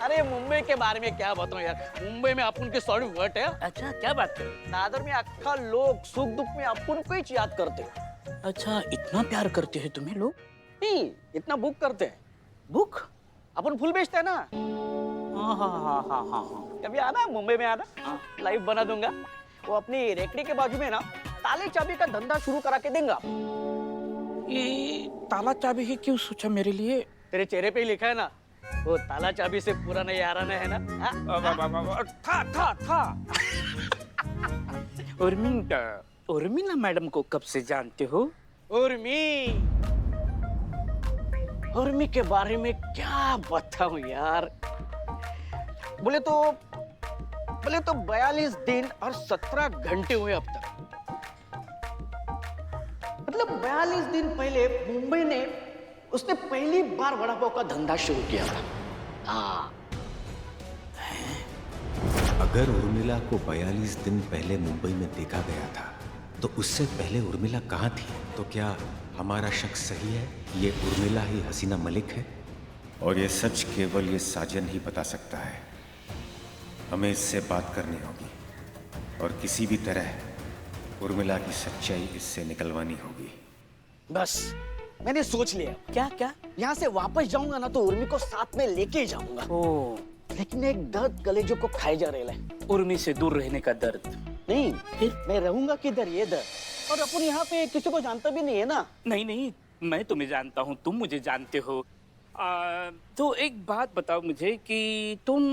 अरे मुंबई के बारे में क्या बताऊं यार, मुंबई में अपन के सॉरी वर्ड है। अच्छा क्या बात कर? दादर में अक्खा लोग सुख दुख में अपन को ही याद करते। अच्छा इतना प्यार करते हैं तुम्हें लोग? नहीं, इतना बुक करते हैं। बुक? अपन फूल बेचते हैं ना। हाँ हाँ हाँ हाँ हाँ हाँ। कभी आना मुंबई में आना, लाइव बना दूंगा। वो अपनी रेकड़ी के बाजू में ना ताले चाबी का धंधा शुरू करा के देंगे। ये ताला चाबी ही क्यों सोचा मेरे लिए? तेरे चेहरे पे ही लिखा है ना, वो ताला चाबी से पुराना याराना है ना। था। उर्मिला मैडम को कब से जानते हो? उर्मी के बारे में क्या बताऊं यार। बोले तो 42 दिन और 17 घंटे हुए अब तक। मतलब 42 दिन पहले मुंबई ने उसने पहली बार वड़ा पाव का धंधा शुरू किया था। हाँ, अगर उर्मिला को 42 दिन पहले मुंबई में देखा गया था तो उससे पहले उर्मिला कहाँ थी? तो क्या हमारा शक सही है? ये उर्मिला ही हसीना मलिक है और ये सच केवल ये साजन ही बता सकता है। हमें इससे बात करनी होगी और किसी भी तरह उर्मिला की सच्चाई इससे निकलवानी होगी। बस मैंने सोच लिया। क्या? यहाँ से वापस जाऊंगा ना तो उर्मी को साथ में लेके जाऊंगा। ओ, लेकिन एक दर्द कलेजों को खाए जा रहा है। उर्मी से दूर रहने का दर्द। नहीं, मैं रहूंगा किधर ये दर्द। और अपन यहाँ पे किसी को जानता भी नहीं है ना। नहीं, मैं तुम्हें जानता हूँ, तुम मुझे जानते हो। तो एक बात बताओ मुझे कि तुम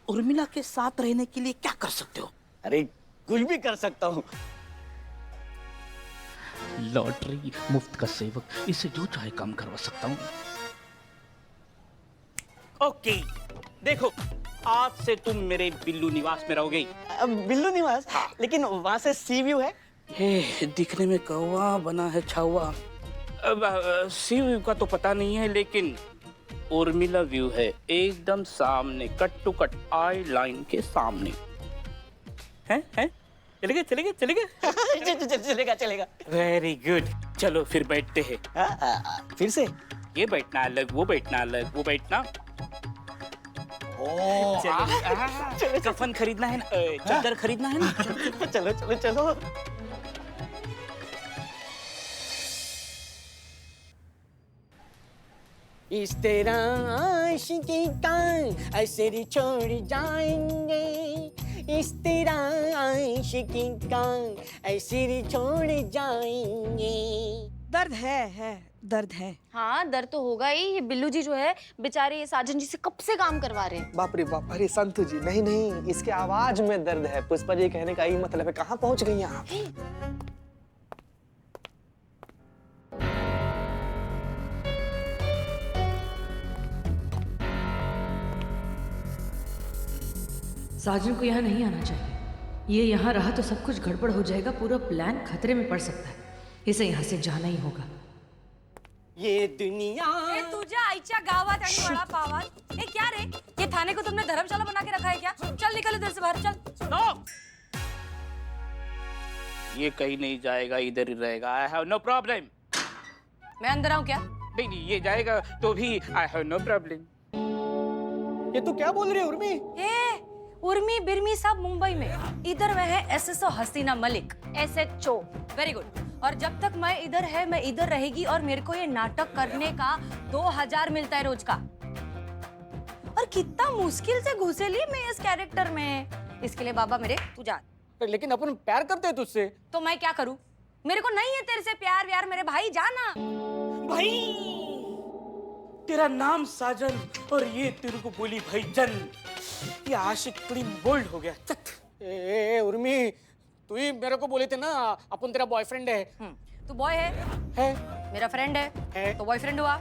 उर्मिला के साथ रहने के लिए क्या कर सकते हो? अरे कुछ भी कर सकता हूँ। लॉटरी, मुफ्त का सेवक, इससे जो चाहे काम करवा सकता हूँ। ओके, देखो आज से तुम मेरे बिल्लू निवास में रहोगे। बिल्लू निवास? हाँ। लेकिन वहां से सी व्यू है। हे, दिखने में कौवा बना है छावा। सी व्यू का तो पता नहीं है, लेकिन उर्मिला व्यू है एकदम सामने, cut to cut eye line के सामने। हैं? चलेगा। वेरी गुड, चलो फिर बैठते हैं। फिर से ये बैठना अलग, वो बैठना अलग, वो बैठना। चलो, कफन खरीदना है ना, चादर खरीदना है ना। चलो। इस तरह आशिकी का असर छोड़ जाएंगे, इस तरह आशिकी का असर छोड़ जाएंगे। दर्द है। हाँ दर्द तो होगा ही। ये बिल्लू जी जो है बेचारे ये साजन जी से कब से काम करवा रहे हैं। बाप रे बाप, अरे संतु जी नहीं, इसके आवाज में दर्द है। पुष्पा जी कहने का यही मतलब है। कहाँ पहुंच गई हैं आप? साजन को यहाँ नहीं आना चाहिए। ये यहाँ रहा तो सब कुछ गड़बड़ हो जाएगा, पूरा प्लान खतरे में पड़ सकता है। इसे यहाँ से जाना ही होगा। ये दुनिया तुझ्या आईच्या गावात आणि वडापावात हे क्या रे? ये थाने को तुमने धर्मशाला बना के रखा है क्या? चल निकल इधर से बाहर, चल। नो, ये कहीं नहीं जाएगा, इधर ही रहेगा। I have no problem. मैं अंदर आऊं क्या? नहीं, ये जाएगा तो भी आई हैव नो प्रॉब्लम। ये तू क्या बोल रही है उर्मी? उर्मी बिरमी सब मुंबई में। इधर वह है एसएसओ हसीना मलिक, एसएचओ। Very good. और जब तक मैं इधर है, मैं इधर रहेगी और मेरे को ये नाटक करने का 2000 मिलता है रोज का। और कितना मुश्किल से घुसेली मैं इस कैरेक्टर में। इसके लिए बाबा मेरे तू जा। लेकिन अपन प्यार करते हैं तुझसे। तो मैं क्या करूं? मेरे को नहीं है तेरे से प्यार व्यार मेरे भाई, जाना। भाई, तेरा नाम साजन और ये तेरे को बोली भाईजन। ये आशिक थोड़ी बोल्ड हो गया। ए उर्मी, तू ही मेरे को बोले थे ना अपन तेरा बॉयफ्रेंड है। तू बॉय है? मेरा फ्रेंड है तो बॉयफ्रेंड हुआ।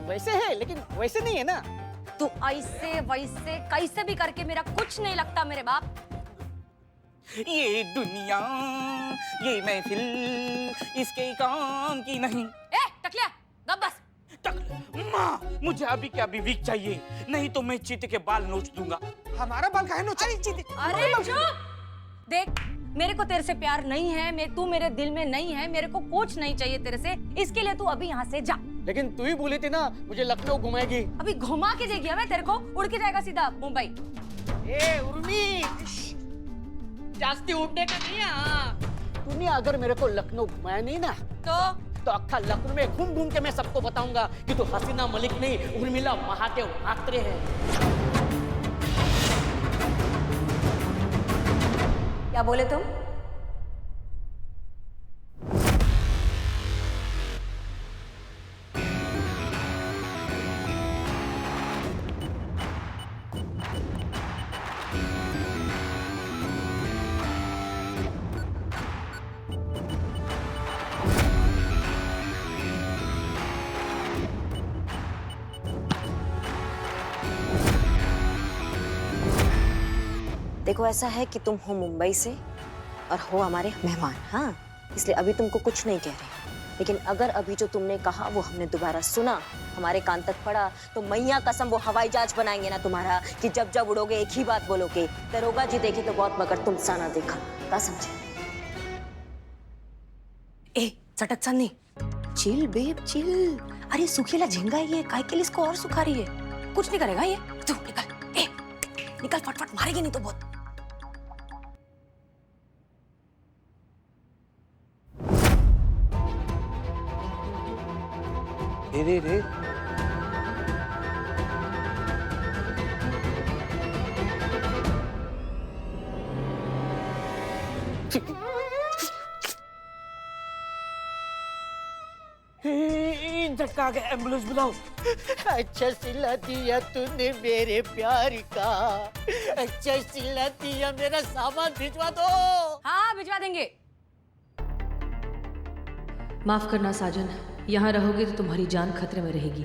वैसे है लेकिन वैसे नहीं है ना। तू ऐसे वैसे कैसे भी करके मेरा कुछ नहीं लगता मेरे बाप। ये दुनिया, ये महफिल इसके काम की नहीं। टकलिया दब बस। माँ, मुझे अभी क्या अभी वीक चाहिए, नहीं तो मैं चीते के बाल नोच दूंगा। हमारा बाल काहे नोच? अरे चुप! देख, मेरे को तेरे से प्यार नहीं है, तू मेरे दिल में नहीं है, मेरे को कुछ नहीं चाहिए तेरे से। इसके लिए तू अभी यहाँ से जा। लेकिन तू ही बोली थी ना मुझे लखनऊ घुमाएगी। अभी घुमा के देगी हमें तेरे को, उड़ के जाएगा सीधा मुंबई। ए उर्मी, जास्ती उड़ने का नहीं है। तूने अगर मेरे को लखनऊ घुमाया नहीं ना तो अक्खा लखनऊ में घूम घूम के मैं सबको बताऊंगा कि तू हसीना मलिक नहीं उर्मिला महादेव म्हात्रे है। क्या बोले तुम? देखो ऐसा है कि तुम हो मुंबई से और हो हमारे मेहमान, हाँ, इसलिए अभी तुमको कुछ नहीं कह रहे। लेकिन अगर अभी जो तुमने कहा वो हमने दोबारा सुना, हमारे कान तक पड़ा, तो मैया कसम वो हवाई जहाज बनाएंगे ना तुम्हारा कि जब जब उड़ोगे एक ही बात बोलोगे, दरोगा जी देखे तो बहुत मगर तुम सा ना देखा। क्या समझे? ए चटक चन्नी, चिल बेब चिल। अरे सुखीला झिंगा ये, काय के लिए इसको और सुखा रही है? कुछ नहीं करेगा ये। तू निकल, ए निकल फटफट, मारेगी नहीं तो बहुत। रे रे झटका गया, एम्बुलेंस बुलाओ। अच्छा सिला दिया तूने मेरे प्यार का, अच्छा सिला दिया, मेरा सामान भिजवा दो। हाँ भिजवा देंगे। माफ करना साजन, यहाँ रहोगे तो तुम्हारी जान खतरे में रहेगी।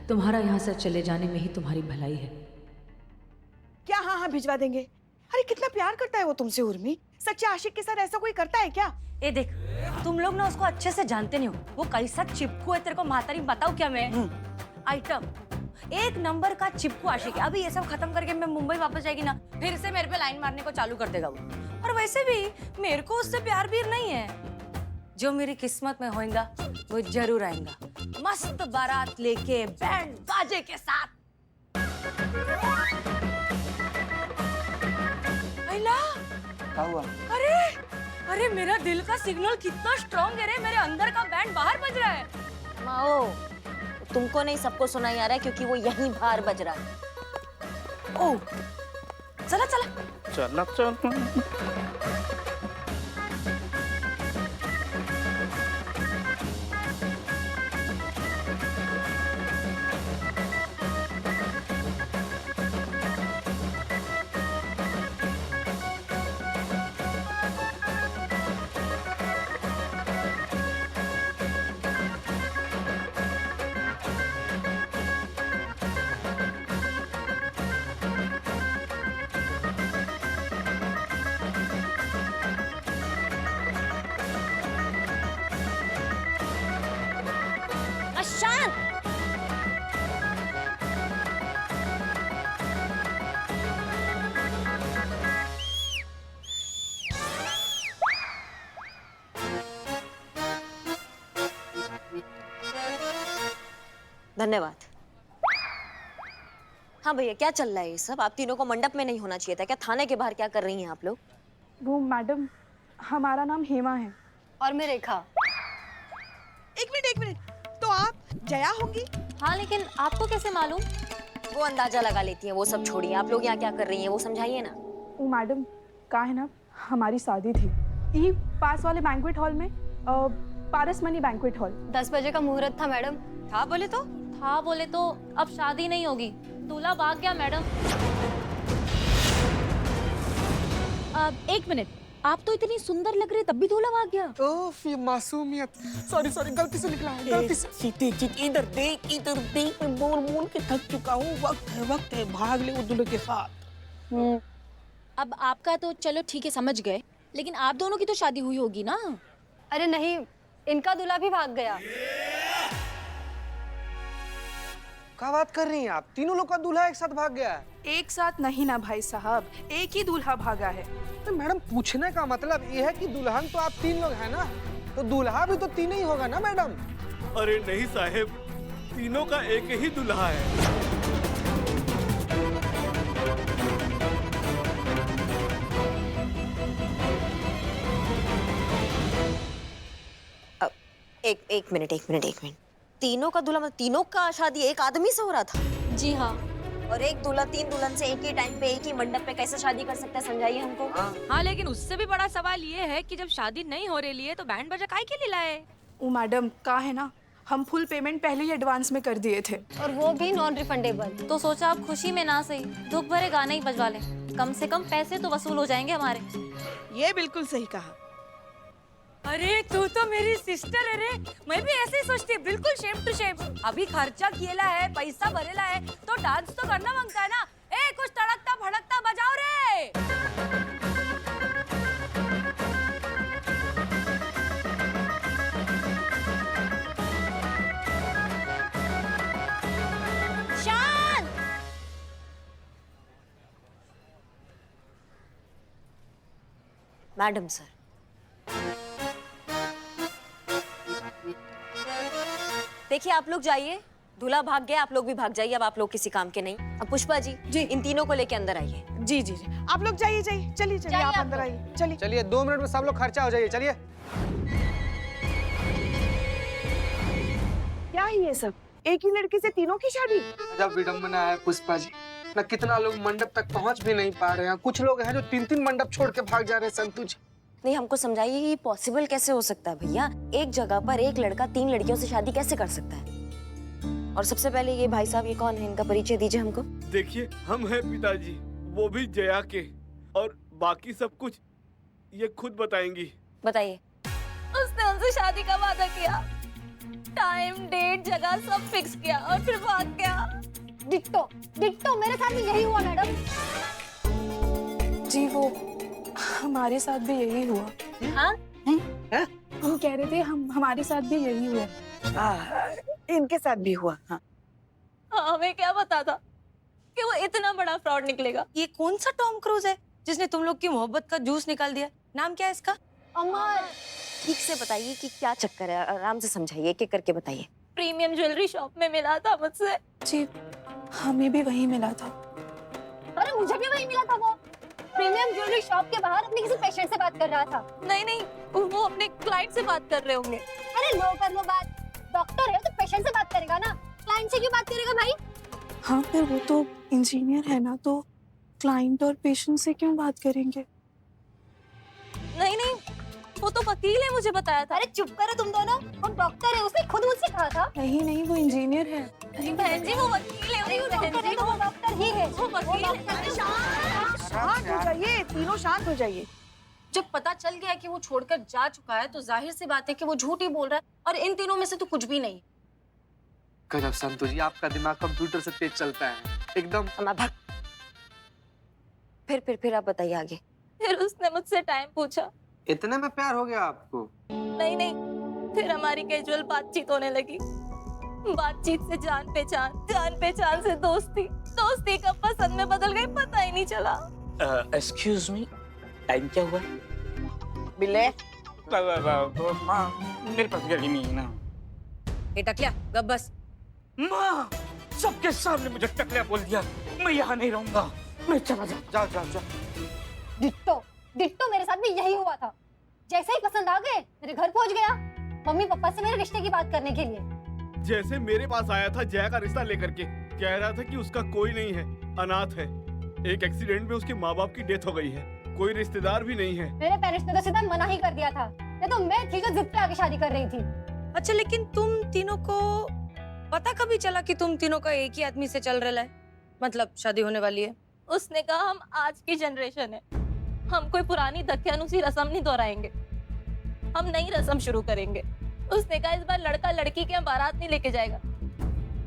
तुम्हारा यहाँ से चले जाने में ही तुम्हारी भलाई है। क्या? हाँ हाँ भिजवा देंगे। अरे कितना प्यार करता है वो तुमसे उर्मी, सच्चे आशिक के साथ ऐसा कोई करता है क्या? ए देख, तुम लोग ना उसको अच्छे से जानते नहीं हो, वो कैसा चिपकू है तेरे को महातारी बताऊं क्या मैं? आइटम एक नंबर का चिपकू आशिक है। अभी ये सब खत्म करके मैं मुंबई वापस जाएगी ना, फिर से मेरे पे लाइन मारने को चालू कर देगा वो। और वैसे भी मेरे को उससे प्यार भी नहीं है। जो मेरी किस्मत में होएगा वो जरूर आएगा, मस्त बारात लेके बैंड बाजे के साथ। क्या हुआ? अरे मेरा दिल का सिग्नल कितना स्ट्रॉन्ग है रे, मेरे अंदर का बैंड बाहर बज रहा है। माओ, तुमको नहीं सबको सुनाई आ रहा है क्योंकि वो यहीं बाहर बज रहा है। ओ चला चला चला चल। धन्यवाद। हाँ भैया, क्या चल रहा है ये सब? आप तीनों को मंडप में नहीं होना चाहिए था क्या? थाने के बाहर क्या कर रही हैं आप लोग? वो मैडम, हमारा नाम हेमा है। और मैं रेखा। एक मिनट, तो आप जया होंगी? हाँ लेकिन आपको कैसे मालूम? वो अंदाजा लगा लेती हैं, वो सब छोड़िए। आप लोग यहाँ क्या कर रही हैं वो समझाइए ना। वो मैडम, का है ना, हमारी शादी थी यही पास वाले बैंक्वेट हॉल में, पारसमणि बैंक्वेट हॉल। 10 बजे का मुहूर्त था मैडम। था बोले तो अब शादी नहीं होगी, दूल्हा भाग गया मैडम। एक मिनट, आप तो इतनी सुंदर लग रही, तब भी दूल्हा भाग गया? ओफ, ये मासूमियत। सॉरी गलती से निकला है, गलती से। सीते इधर देख, मैं बोल के थक चुका हूँ। वक्त है, भाग ले वो दूल्हे के साथ। अब आपका तो चलो ठीक है, समझ गए, लेकिन आप दोनों की तो शादी हुई होगी ना? अरे नहीं, इनका दूल्हा भी भाग गया। क्या बात कर रही हैं आप? तीनों लोग का दूल्हा एक साथ भाग गया है? एक साथ नहीं ना भाई साहब, एक ही दूल्हा भागा है। तो मैडम, पूछने का मतलब ये है कि दुल्हन तो आप 3 लोग हैं ना, तो दूल्हा भी तो 3 ही होगा ना मैडम? अरे नहीं साहेब, तीनों का एक ही दूल्हा है। एक मिनट। तीनों का दूल्हा मतलब तीनों का शादी एक आदमी से हो रहा था? जी हाँ। और एक दूल्हा 3 दुल्हन से एक ही टाइम पे एक ही मंडप पे कैसे शादी कर सकता है, समझाइए हमको। हाँ, लेकिन उससे भी बड़ा सवाल ये है कि जब शादी नहीं हो रही है तो बैंड बजा काहे के लिए लाए? ओ मैडम, का है ना, हम फुल पेमेंट पहले ही एडवांस में कर दिए थे। और वो भी नॉन रिफंडेबल। तो सोचा आप खुशी में ना सही दुख भरे गाने ही बजवा लें, कम से कम पैसे तो वसूल हो जाएंगे हमारे। ये बिल्कुल सही कहा। अरे तू तो मेरी सिस्टर है रे, मैं भी ऐसे ही सोचती है, बिल्कुल शेम टू शेम। अभी खर्चा किएला है, पैसा भरेला है तो डांस तो करना मांगता है ना। ए कुछ तड़कता भड़कता बजाओ रे। शान! मैडम सर, देखिए आप लोग जाइए, दूल्हा भाग गया, आप लोग भी भाग जाइए, अब आप लोग किसी काम के नहीं। अब पुष्पा जी इन तीनों को लेके अंदर आइए। जी जी जी, आप लोग जाइए चलिए आप अंदर आइए। चलिए 2 मिनट में सब लोग खर्चा हो जाइए, चलिए। क्या है ये सब? एक ही लड़की से तीनों की शादी? जब विडम्बना है पुष्पा जी, ना कितना लोग मंडप तक पहुंच भी नहीं पा रहे हैं। कुछ लोग हैं जो 3-3 मंडप छोड़ के भाग जा रहे हैं। संतु जी नहीं, हमको समझाइए ये पॉसिबल कैसे हो सकता है भैया? एक जगह पर एक लड़का 3 लड़कियों से शादी कैसे कर सकता है? और सबसे पहले ये भाई साहब, ये कौन है? इनका परिचय दीजिए हमको। देखिए, हम हैं पिताजी, वो भी जया के, और बाकी सब कुछ ये खुद बताएंगी। बताइए। उसने उनसे शादी का वादा किया, टाइम डेट जगह सब फिक्स किया और फिर भाग गया। डिट्टो मेरे साथ भी यही हुआ मैडम। जी वो हमारे साथ भी यही हुआ। हाँ? हम कह रहे थे हमारे साथ भी यही हुआ। इनके साथ भी हुआ। हाँ। हमें क्या पता था कि वो इतना बड़ा फ्रॉड निकलेगा। ये कौन सा टॉम क्रूज है जिसने तुम लोग की मोहब्बत का जूस निकाल दिया? नाम क्या है इसका? अमर। ठीक से बताइए कि क्या चक्कर है, आराम से समझाइए, एक एक करके बताइए। प्रीमियम ज्वेलरी शॉप में मिला था मुझसे। जी हमें भी वही मिला था। अरे मुझे भी वही मिला था। वो प्रीमियम ज्वेलरी शॉप के बाहर अपने किसी पेशेंट से बात कर रहा था। नहीं, वो अपने क्लाइंट से बात कर रहे होंगे। अरे लो कर लो बात, डॉक्टर है तो पेशेंट से बात करेगा ना, क्लाइंट से क्यों बात करेगा भाई? हाँ फिर वो तो इंजीनियर है ना, तो क्लाइंट और पेशेंट से क्यों बात करेंगे? नहीं, वो तो वकील है, मुझे बताया था। अरे चुप करो तुम दोनों, वो डॉक्टर है, उसने खुद मुझसे कहा था। नहीं वो इंजीनियर है। बहन जी वो वकील है। वो डॉक्टर है तो वो डॉक्टर ही है। वो वकील है। शांत हो जाइए, तीनों शांत हो जाइए। जब पता चल गया कि वो छोड़कर जा चुका है तो जाहिर सी बात है कि वो झूठ ही बोल रहा है, और इन तीनों में से तो कुछ भी नहीं। गजब संतु जी, आपका दिमाग कंप्यूटर से तेज चलता है एकदम। फिर आप बताइए आगे। फिर उसने मुझसे टाइम पूछा। इतने में प्यार हो गया आपको? नहीं, फिर हमारी कैजुअल बातचीत होने लगी। बातचीत से जान पहचान से दोस्ती कब पसंद में बदल गई पता ही नहीं चला। एक्सक्यूज मी, टाइम क्या हुआ? बिल्ले माँ, मेरे पास गाड़ी नहीं है ना। ये टकलिया गब बस। माँ, सबके सामने मुझे टकलिया बोल दिया। मैं यहाँ नहीं रहूंगा, मैं चला जाओ। डिट्टो मेरे साथ भी यही हुआ था। जैसे ही पसंद आ गए मेरे घर पहुंच गया, मम्मी पापा से मेरे रिश्ते की बात करने के लिए। जैसे मेरे पास आया था जया का रिश्ता लेकर के, कह रहा था कि उसका कोई नहीं है, अनाथ है। एक एक्सीडेंट में उसके माँ बाप की डेथ हो गई है, कोई रिश्तेदार भी नहीं है। मेरे पेरेंट्स ने तो सीधा मना ही कर दिया था, नहीं तो मैं थी जो जिद पे आके शादी कर रही थी। अच्छा, लेकिन तुम तीनों को पता कभी चला कि तुम तीनों का एक ही आदमी से चल रहा है, मतलब शादी होने वाली है? उसने कहा हम आज की जनरेशन है, हम कोई पुरानी दकियानुसी रस्म नहीं दोहराएंगे, हम नई रस्म शुरू करेंगे। उसने कहा इस बार लड़का लड़की के यहाँ बारात नहीं लेके जाएगा,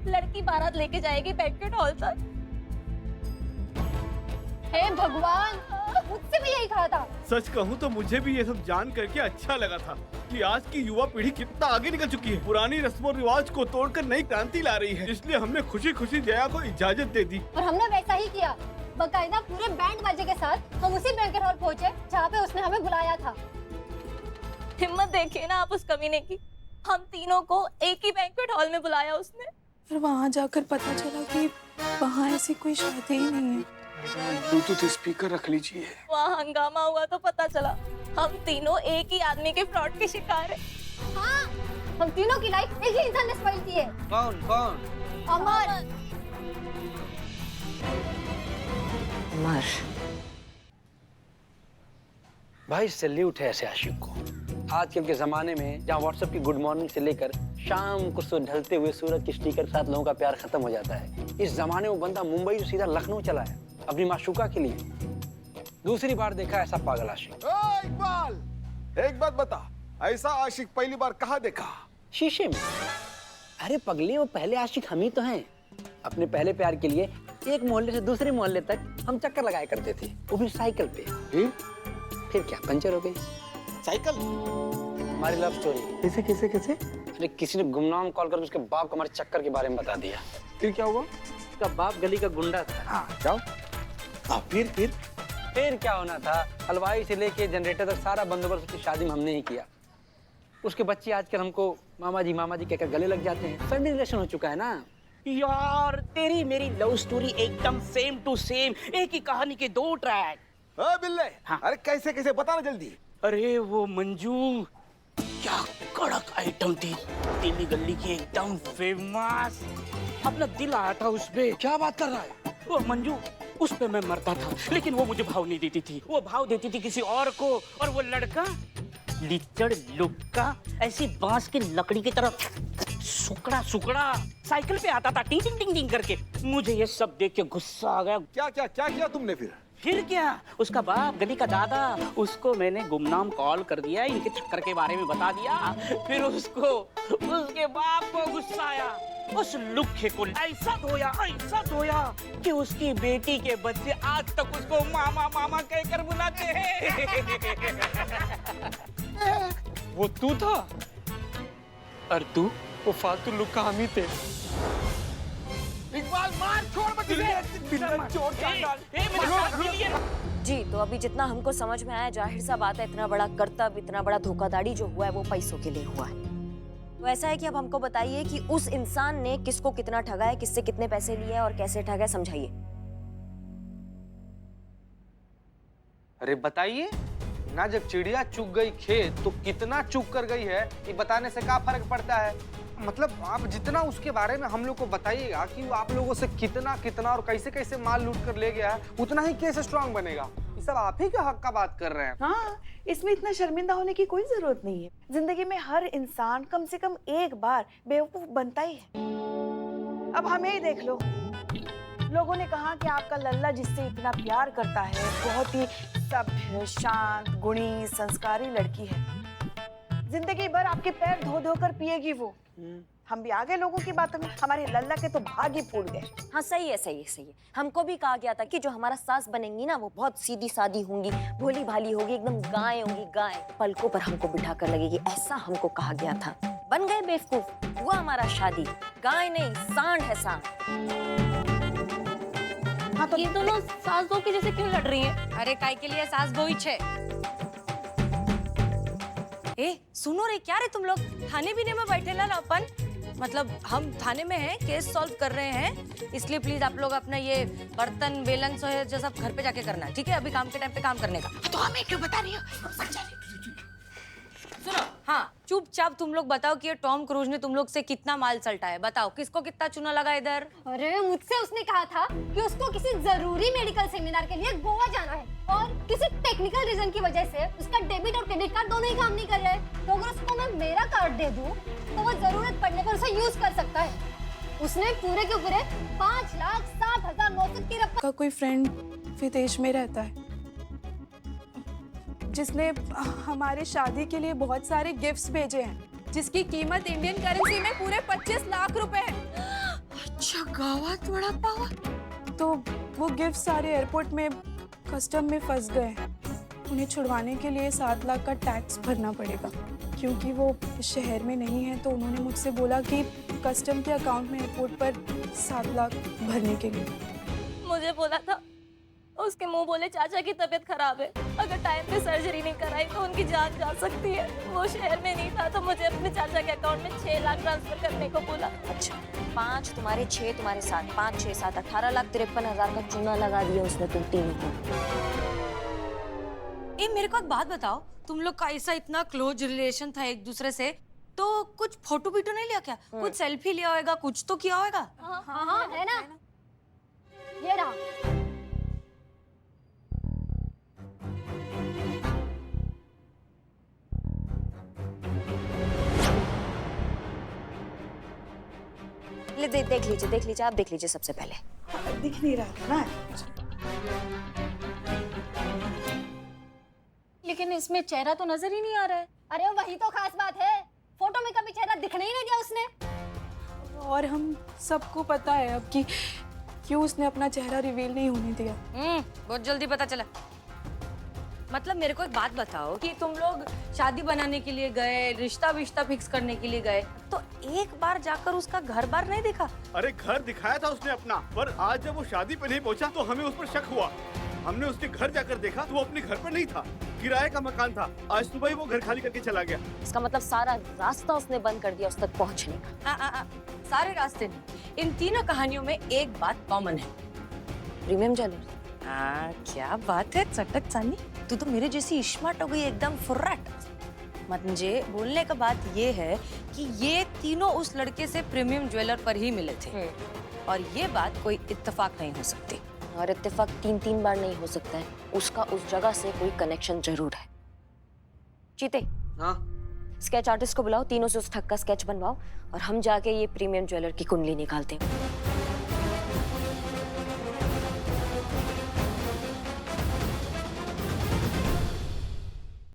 लड़की बारात लेके जाएगी बैंक्वेट हॉल तक। हे भगवान, मुझसे भी यही कहा था। सच कहूँ तो मुझे भी ये सब जान करके अच्छा लगा था कि आज की युवा पीढ़ी कितना आगे निकल चुकी है, पुरानी रस्मों रिवाज को तोड़कर नई क्रांति ला रही है। इसलिए हमने खुशी खुशी जया को इजाजत दे दी और हमने वैसा ही किया। बकायदा पूरे बैंड बाजे के साथ हम उसी बैंक्वेट हॉल पहुंचे जहाँ पे उसने हमें बुलाया था। हिम्मत देखिए ना आप उस कमीने की, हम तीनों को एक ही बैंक्वेट हॉल में बुलाया उसने, पर वहाँ जाकर पता चला कि वहाँ ऐसी कोई शादी ही नहीं है। ब्लूटूथ स्पीकर रख लीजिए। वहाँ हंगामा हुआ तो पता चला हम तीनों एक ही आदमी के फ्रॉड के शिकार हैं। हाँ, हम तीनों की लाइफ एक ही इंसान ने स्पॉइल की है। कौन कौन? अमर। अमर। भाई सैल्यूट है ऐसे आशिक को। आजकल के जमाने में जहाँ व्हाट्सएप की गुड मॉर्निंग से लेकर शाम को ढलते हुए सूरज की स्टिकर के साथ लोगों का प्यार खत्म हो जाता है, इस जमाने में बंदा मुंबई से सीधा लखनऊ चला है अपनी माशूका के लिए। दूसरी बार देखा ऐसा पागल आशिक। इकबाल, एक बात बता, ऐसा आशिक पहली बार कहाँ देखा? शीशे में। अरे पगली, वो पहले आशिक हम ही तो हैं। अपने पहले प्यार के लिए एक मोहल्ले से दूसरे मोहल्ले तक हम चक्कर लगाया करते थे, वो भी साइकिल पे। फिर क्या पंचर हो गई साइकिल? हमारी लव स्टोरी। कैसे कैसे कैसे? अरे किसी ने गुमनाम कॉल कर उसके बाप को हमारे चक्कर के बारे में बता दिया। फिर क्या हुआ? उसका बाप गली का गुंडा था। हाँ, जाओ। फिर क्या होना था, हलवाई से लेके जनरेटर तक सारा बंदोबस्त उसकी शादी में हमने ही किया। उसके बच्चे आजकल हमको मामा जी कहकर गले लग जाते हैं। फैमिली रिलेशन हो चुका है ना। यार तेरी मेरी लव स्टोरी एकदम सेम टू सेम, एक ही कहानी के दो ट्रैक। बिल्ले, हाँ। अरे कैसे कैसे बताना जल्दी। अरे वो मंजू क्या कड़क आइटम थी, दिल्ली गली की एकदम फेमस। अपना दिल आया था उस पे। क्या बात कर रहा है? वो मंजू, उस पे मैं मरता था, लेकिन वो मुझे भाव नहीं देती थी। वो भाव देती थी किसी और को, और वो लड़का लिचड़ लुक्का ऐसी बांस की लकड़ी की तरफ सुकड़ा सुकड़ा साइकिल पे आता था टिंग टिंग टिंग टिंग करके। मुझे ये सब देख के गुस्सा आ गया। क्या क्या क्या किया तुमने फिर? फिर क्या, उसका बाप गली का दादा, उसको मैंने गुमनाम कॉल कर दिया, इनके चक्कर के बारे में बता दिया। फिर उसको उसके बाप को गुस्सा आया, उस लुक्खे को ऐसा धोया कि उसकी बेटी के बच्चे आज तक उसको मामा मामा कहकर बुलाते हैं। वो तू था? और तू? वो फालतू लुक्का हम ही थे। इकबाल मार, छोड़ मत इसे। चोर जी, तो अभी जितना हमको समझ में आया, जाहिर सा बात है इतना बड़ा करतब, इतना बड़ा धोखाधड़ी जो हुआ है वो पैसों के लिए हुआ है। तो ऐसा है कि अब हमको बताइए कि उस इंसान ने किसको कितना ठगा है, किससे कितने पैसे लिए और कैसे ठगा है, समझाइए। अरे बताइए ना, जब चिड़िया चुग गई खेत तो कितना चुग कर गई है, ये बताने से क्या फर्क पड़ता है? मतलब आप जितना उसके बारे में हम लोग को बताइएगा कि वो आप लोगों से कितना कितना और कैसे कैसे माल लूट कर ले गया है, उतना ही केस स्ट्रांग बनेगा। ये सब आप ही के हक का बात कर रहे हैं। हाँ, इसमें इतना शर्मिंदा होने की कोई जरूरत नहीं है। जिंदगी में हर इंसान कम से कम एक बार बेवकूफ बनता ही है। अब हमें ही देख लो, लोगों ने कहा कि आपका लल्ला जिससे इतना प्यार करता है बहुत ही सभ्य, शांत, गुणी, संस्कारी लड़की है। जिंदगी भर आपके पैर धो धो कर पिएगी वो। हम भी आ गए लोगों की बातों में, हमारे लल्ला के तो भाग ही फूट गए। हाँ सही है, सही है, सही है। हमको भी कहा गया था कि जो हमारा सास बनेंगी ना, वो बहुत सीधी सादी होंगी, भोली भाली होगी, एकदम गाय होंगी, गाय पलकों पर हमको बिठा कर लगेगी, ऐसा हमको कहा गया था। बन गए बेवकूफ, हुआ हमारा शादी। गाय नहीं, सांड है सांड। हाँ, तो ये दोनों सास बहू के जैसे क्यों लड़ रही हैं? अरे काय के लिए सास बहू छे। ए सुनो रे, क्या रे तुम लोग खाने पीने में बैठे ना अपन? मतलब हम थाने में हैं, केस सॉल्व कर रहे हैं, इसलिए प्लीज आप लोग अपना ये बर्तन बेलन जो सब घर पे जाके करना है, ठीक है? अभी काम के टाइम पे काम करने का। तो हमें क्यों बता रही हो? सुनो, हाँ चुपचाप तुम लोग बताओ कि ये टॉम क्रूज ने तुम लोग से कितना माल सल्टा है। बताओ किसको कितना चूना लगा इधर? अरे मुझसे उसने कहा था कि उसको किसी जरूरी मेडिकल सेमिनार के लिए गोवा जाना है और किसी टेक्निकल रीजन की वजह से उसका डेबिट और क्रेडिट कार्ड दोनों ही काम नहीं कर रहे हैं। तो अगर उसको मैं मेरा कार्ड दे दूं तो वो जरूरत पड़ने पर उसे यूज कर सकता है। उसने पूरे के पूरे 5,60,900 की रकम का कोई फ्रेंड विदेश में रहता है जिसने हमारे शादी के लिए बहुत सारे गिफ्ट्स भेजे हैं, जिसकी कीमत इंडियन करेंसी में पूरे 25 लाख रुपए है। अच्छा, गावत बड़ा पावा। तो वो गिफ्ट सारे एयरपोर्ट में कस्टम में फंस गए हैं। उन्हें छुड़वाने के लिए 7 लाख का टैक्स भरना पड़ेगा। क्योंकि वो इस शहर में नहीं है तो उन्होंने मुझसे बोला कि कस्टम के अकाउंट में एयरपोर्ट पर 7 लाख भरने के लिए। मुझे बोला था उसके मुंह बोले चाचा की तबीयत खराब है, अगर अगर टाइम पे सर्जरी नहीं कराई तो उनकी जान जा सकती है। वो शहर में नहीं था तो मुझे अपने चाचा के अकाउंट में 6 लाख ट्रांसफर करने को बोला। अच्छा, 5 तुम्हारे 6 तुम्हारे साथ, 5 6 7 18,53,000 का चूना लगा दिया उसने तुम तीनों को। ए मेरे को एक बात बताओ, तुम लोग का ऐसा इतना क्लोज रिलेशन था एक दूसरे से, तो कुछ फोटो वीटो नहीं लिया क्या? कुछ सेल्फी लिया होगा, कुछ तो किया होगा। हाँ है ना, ये रहा। देख लीजिए, आप देख लीजिए सबसे पहले। दिख नहीं रहा था ना। लेकिन इसमें चेहरा तो नजर ही नहीं आ रहा है। अरे वही तो खास बात है, फोटो में कभी चेहरा दिखने ही नहीं दिया उसने। और हम सबको पता है अब कि क्यों उसने अपना चेहरा रिवील नहीं होने दिया। बहुत जल्दी पता चला। मतलब मेरे को एक बात बताओ कि तुम लोग शादी बनाने के लिए गए, रिश्ता विश्ता फिक्स करने के लिए गए, तो एक बार जाकर उसका घर बार नहीं देखा? अरे घर दिखाया था उसने अपना, पर आज जब वो शादी पे नहीं पहुंचा तो हमें उस पर शक हुआ। हमने उसके घर जाकर देखा तो वो अपने घर पर नहीं था, किराए का मकान था। आज सुबह ही वो घर खाली करके चला गया। इसका मतलब सारा रास्ता उसने बंद कर दिया उस तक पहुंचने का। सारे रास्ते नहीं, इन तीनों कहानियों में एक बात कॉमन है। Premium jewellers. क्या बात है चटक चानी, तू तो मेरे जैसी स्मार्ट हो गई एकदम फुर्राट। म्हणजे बोलने का बात ये है कि ये तीनों उस लड़के से प्रीमियम ज्वेलर पर ही मिले थे, और ये बात कोई इत्तेफाक नहीं हो सकती। और इत्तेफाक 3 बार नहीं हो सकता है, उसका उस जगह से कोई कनेक्शन जरूर है। चीते, हाँ स्केच आर्टिस्ट को बुलाओ, तीनों से उस ठग का स्केच बनवाओ और हम जाके ये प्रीमियम ज्वेलर की कुंडली निकालते हैं।